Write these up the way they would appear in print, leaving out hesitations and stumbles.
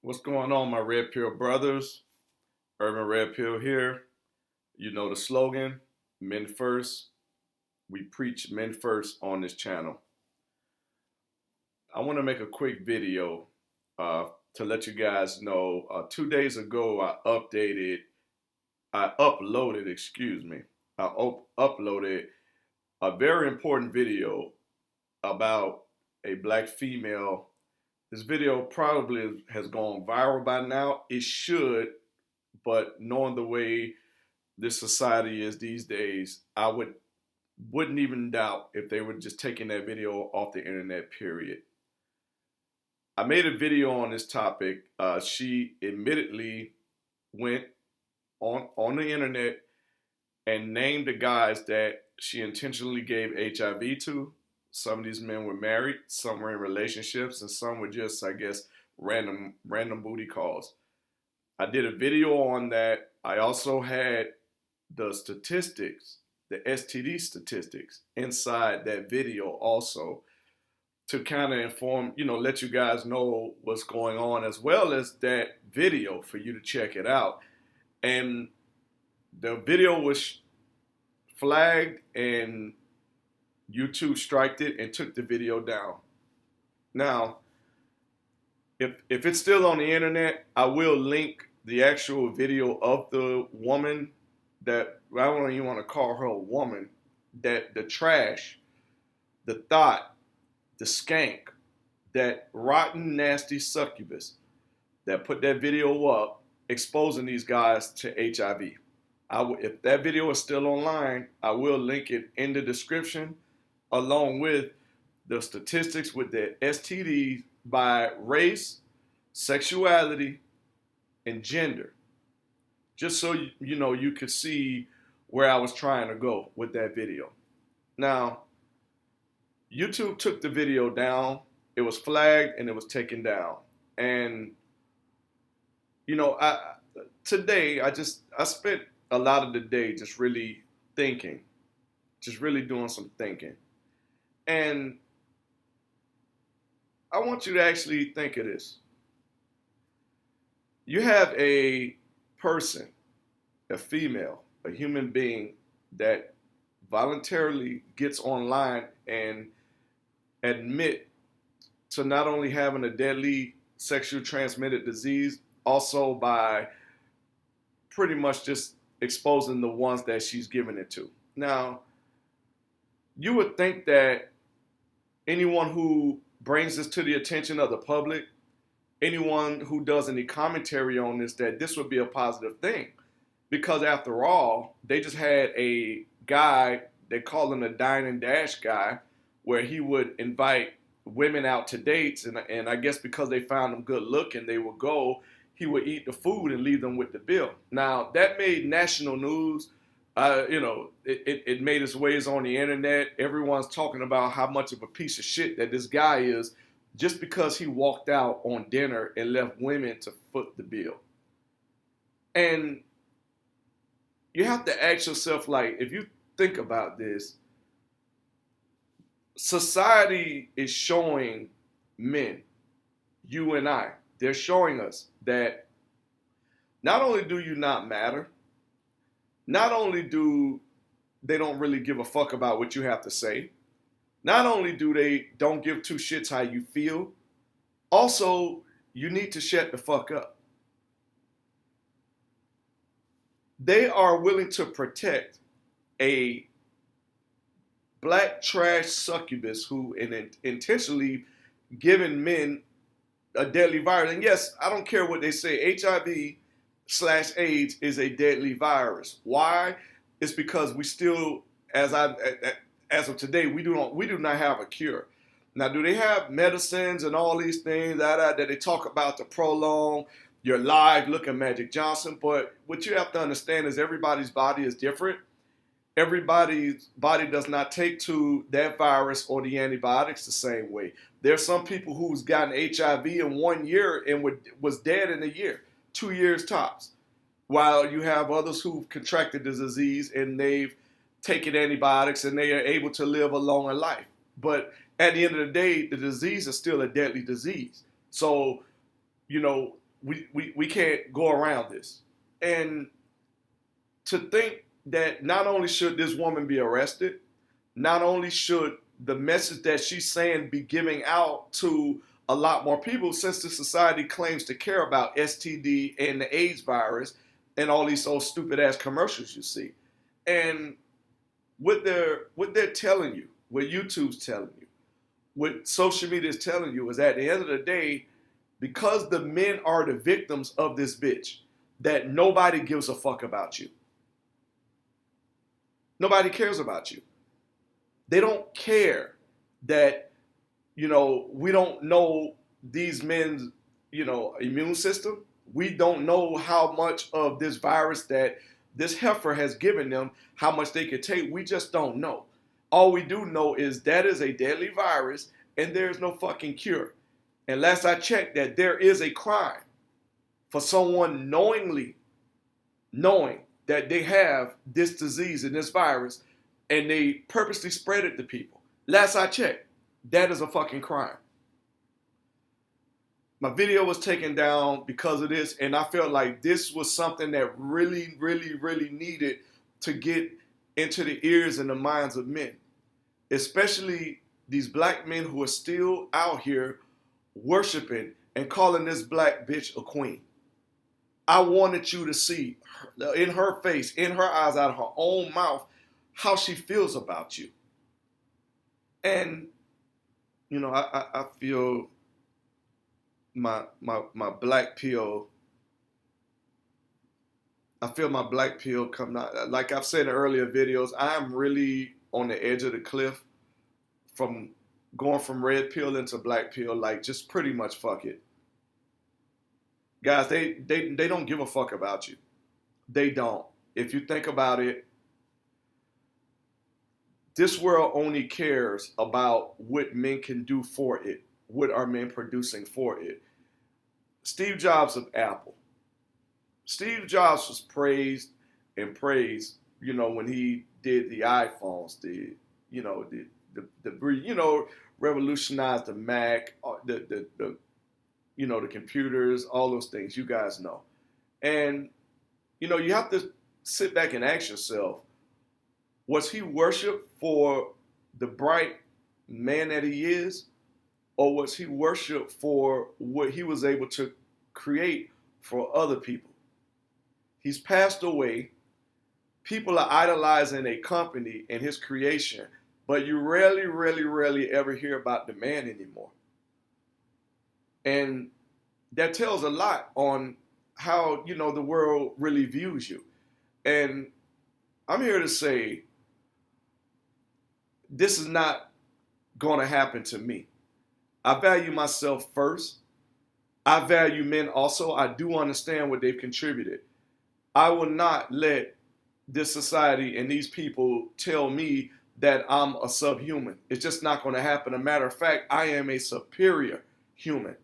What's going on, my Red Pill brothers? Urban Red Pill here. You know the slogan, men first. We preach men first on this channel. I want to make a quick video to let you guys know. 2 days ago, I uploaded, uploaded a very important video about a black female. This video probably has gone viral by now. It should, but knowing the way this society is these days, I wouldn't even doubt if they were just taking that video off the internet, period. I made a video on this topic. She admittedly went on the internet and named the guys that she intentionally gave HIV to. Some of these men were married, some were in relationships, and some were just, I guess, random booty calls. I did a video on that. I also had the statistics, the STD statistics inside that video also to kind of inform, let you guys know what's going on, as well as that video for you to check it out. And the video was flagged and YouTube striked it and took the video down. Now, if it's still on the internet, I will link the actual video of the woman that, I don't even want to call her a woman, that the trash, the thought, the skank, that rotten, nasty succubus that put that video up exposing these guys to HIV. If that video is still online, I will link it in the description along with the statistics with the STDs by race, sexuality, and gender. Just so you could see where I was trying to go with that video. Now, YouTube took the video down. It was flagged and it was taken down. And today I spent a lot of the day just really thinking, just really doing some thinking. And I want you to actually think of this. You have a person, a female, a human being that voluntarily gets online and admit to not only having a deadly sexually transmitted disease, also by pretty much just exposing the ones that she's giving it to. Now, you would think that anyone who brings this to the attention of the public, anyone who does any commentary on this, that this would be a positive thing. Because after all, they just had a guy, they call him the dine and dash guy, where he would invite women out to dates, and I guess because they found him good looking, they would go, he would eat the food and leave them with the bill. Now, that made national news. It made its ways on the internet. Everyone's talking about how much of a piece of shit that this guy is just because he walked out on dinner and left women to foot the bill. And you have to ask yourself, like, if you think about this, society is showing men, you and I, they're showing us that not only do you not matter, not only do they don't really give a fuck about what you have to say, not only do they don't give two shits how you feel, also, you need to shut the fuck up. They are willing to protect a black trash succubus who intentionally giving men a deadly virus. And yes, I don't care what they say, HIV/AIDS is a deadly virus. Why? It's because we still, as of today, we do not have a cure. Now, do they have medicines and all these things that they talk about to prolong your life? Look at Magic Johnson. But what you have to understand is everybody's body is different. Everybody's body does not take to that virus or the antibiotics the same way. There's some people who's gotten HIV in 1 year and was dead in a year, 2 years tops. While you have others who've contracted the disease and they've taken antibiotics and they are able to live a longer life. But at the end of the day, the disease is still a deadly disease. So, we can't go around this. And to think that not only should this woman be arrested, not only should the message that she's saying be giving out to a lot more people, since the society claims to care about STD and the AIDS virus and all these old stupid ass commercials you see. And what they're telling you, what YouTube's telling you, what social media is telling you is at the end of the day, because the men are the victims of this bitch, that nobody gives a fuck about you. Nobody cares about you. They don't care that, we don't know these men's, immune system. We don't know how much of this virus that this heifer has given them, how much they could take. We just don't know. All we do know is that is a deadly virus and there's no fucking cure. And last I checked, that there is a crime for someone knowingly knowing that they have this disease and this virus and they purposely spread it to people. Last I checked, that is a fucking crime. My video was taken down because of this, and I felt like this was something that really, really, really needed to get into the ears and the minds of men, especially these black men who are still out here worshiping and calling this black bitch a queen. I wanted you to see in her face, in her eyes, out of her own mouth, how she feels about you. And, I feel my black pill, come out. Like I've said in earlier videos, I'm really on the edge of the cliff from going from red pill into black pill, like just pretty much fuck it. Guys, they don't give a fuck about you. They don't. If you think about it, this world only cares about what men can do for it. What are men producing for it? Steve Jobs of Apple. Steve Jobs was praised and praised, when he did the iPhones, revolutionized the Mac, the computers, all those things. You guys know. And, you have to sit back and ask yourself, was he worshipped for the bright man that he is? Or was he worshipped for what he was able to create for other people? He's passed away. People are idolizing a company and his creation, but you rarely, rarely, rarely ever hear about the man anymore. And that tells a lot on how, the world really views you. And I'm here to say, this is not going to happen to me. I value myself first. I value men also. I do understand what they've contributed. I will not let this society and these people tell me that I'm a subhuman. It's just not going to happen. A matter of fact, I am a superior human.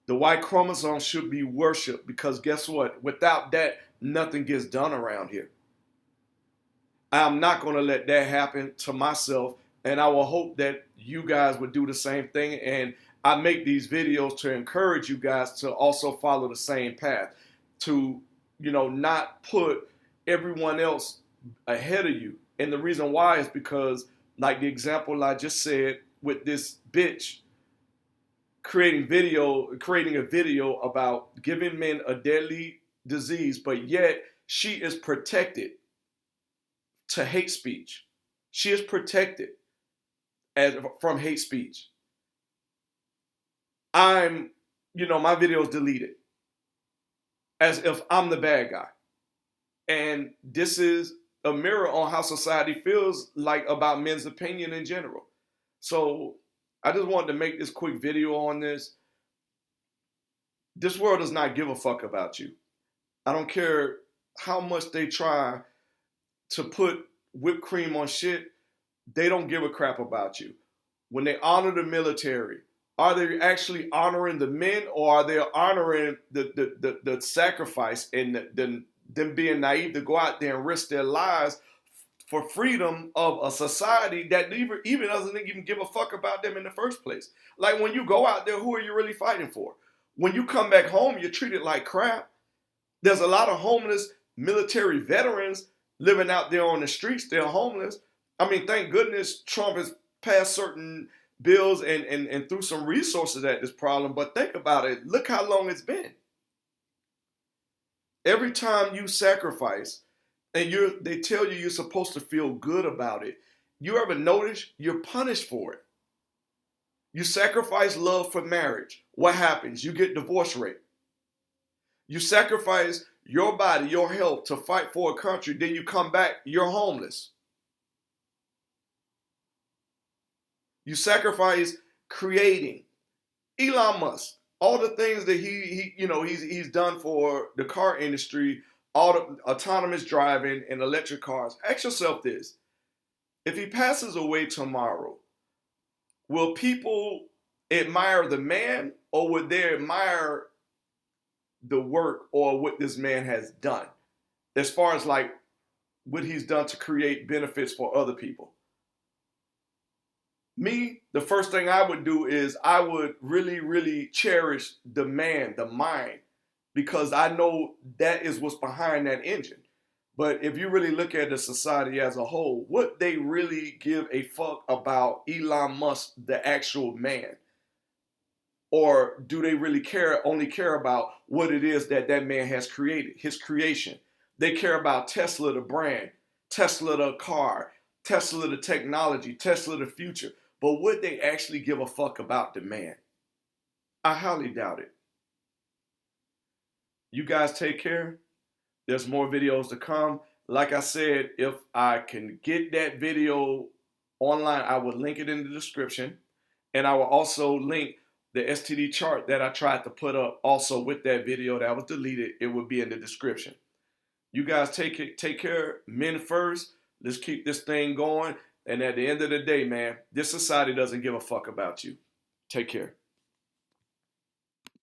The Y chromosome should be worshipped because guess what? Without that, nothing gets done around here. I'm not going to let that happen to myself, and I will hope that you guys would do the same thing. And I make these videos to encourage you guys to also follow the same path, to, not put everyone else ahead of you. And the reason why is because, like the example I just said with this bitch creating a video about giving men a deadly disease, but yet she is protected to hate speech. She is protected from hate speech. My video is deleted as if I'm the bad guy. And this is a mirror on how society feels like about men's opinion in general. So I just wanted to make this quick video on this. This world does not give a fuck about you. I don't care how much they try to put whipped cream on shit. They don't give a crap about you. When they honor the military, are they actually honoring the men, or are they honoring the sacrifice and them being naive to go out there and risk their lives for freedom of a society that even doesn't even give a fuck about them in the first place? Like, when you go out there, who are you really fighting for? When you come back home, you're treated like crap. There's a lot of homeless military veterans living out there on the streets. They're homeless. I mean, thank goodness Trump has passed certain bills and threw some resources at this problem. But think about it. Look how long it's been. Every time you sacrifice and they tell you you're supposed to feel good about it, you ever notice you're punished for it? You sacrifice love for marriage. What happens? You get divorce rate. You sacrifice your body, your health to fight for a country. Then you come back, you're homeless. You sacrifice creating. Elon Musk, all the things that he's done for the car industry, all the autonomous driving and electric cars. Ask yourself this. If he passes away tomorrow, will people admire the man, or would they admire the work or what this man has done as far as like what he's done to create benefits for other people? Me, the first thing I would do is I would really, really cherish the man, the mind, because I know that is what's behind that engine. But if you really look at the society as a whole, would they really give a fuck about Elon Musk, the actual man? Or do they really only care about what it is that that man has created, his creation? They care about Tesla, the brand, Tesla, the car, Tesla, the technology, Tesla, the future. But would they actually give a fuck about the man? I highly doubt it. You guys take care. There's more videos to come. Like I said, if I can get that video online, I will link it in the description. And I will also link the STD chart that I tried to put up also with that video that was deleted. It will be in the description. You guys take care. Men first. Let's keep this thing going. And at the end of the day, man, this society doesn't give a fuck about you. Take care.